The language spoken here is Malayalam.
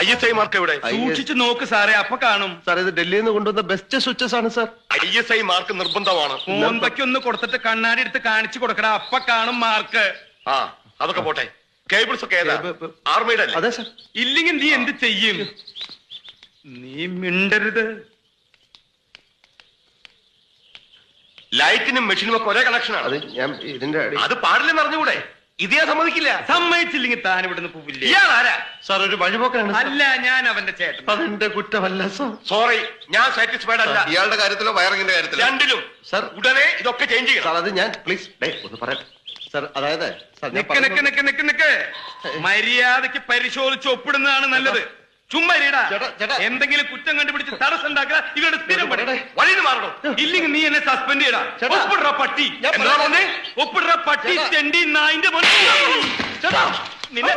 ISI മാർക്ക് എവിടെ? സൂക്ഷിച്ചു നോക്ക് സാറേ, അപ്പൊ കാണും. സാർ ഇത് ഡൽഹിയിൽ നിന്ന് കൊണ്ടുവന്ന ബെസ്റ്റ് സ്വിച്ചസ് ആണ് സാർ. ISI മാർക്ക് നിർബന്ധമാണ്. മോന്തയ്ക്കൊന്ന് കൊടുത്തിട്ട് കണ്ണാടി എടുത്ത് കാണിച്ചു കൊടുക്കട, അപ്പൊ കാണും മാർക്ക്. ആ അതൊക്കെ പോട്ടെ. കേബിൾസ് ഒക്കെ ഏതാ? ആർമിയുടെ അല്ലേ? അതെ സാർ. ഇല്ലെങ്കിൽ നീ എന്ത് ചെയ്യും? നീ മിണ്ടരുത്. ലൈറ്റിനും മെഷീനും ഒക്കെ ഒരേ കണക്ഷനാണ്. അത് ഞാൻ ഇതിന്റെ അത് പാടില്ലെന്ന് അറിഞ്ഞുകൂടെ? ഇതേ സമ്മതിക്കില്ല. സമ്മതിച്ചില്ലെങ്കിൽ താൻ ഇവിടുന്ന് പോവില്ലേ? ഇയാളാരാ? സാർ ഒരു വഴിപോക്കാണ്. അല്ല, ഞാൻ അവന്റെ ചേട്ടൻ. അതെന്റെ കുറ്റമല്ല സാർ. സോറി, ഞാൻ സാറ്റിസ്ഫൈഡ് അല്ല. ഇയാളുടെ കാര്യത്തിലോ വയറിങ്ങിന്റെ കാര്യത്തിലോ? രണ്ടിലും. സാർ ഉടനെ ഇതൊക്കെ ചേഞ്ച് ചെയ്യണം. സാർ അത് ഞാൻ പ്ലീസ് ഒന്ന് പറയട്ടെ സാർ. അതായത് സാർ നിക്ക് മര്യാദക്ക് പരിശോധിച്ച് ഒപ്പിടുന്നതാണ് നല്ലത്. ചുമ്മാ ചേട്ടാ. എന്തെങ്കിലും കുറ്റം കണ്ടുപിടിച്ച് തടസ്സം ഉണ്ടാക്കുക ഇവരുടെ സ്ഥിരം പണി. വഴിന്ന് മാറണോ? ഇല്ലെങ്കിൽ നീ എന്നെ സസ്പെൻഡ് ചെയ്യടാ. ചേട്ടാ. ഒപ്പിടുற പട്ടി. എന്താ പറഞ്ഞേ? ഒപ്പിടുற പട്ടി. ചേട്ടാ. തെണ്ടി നായിന്റെ മോനെ. ചേട്ടാ. നിന്നെ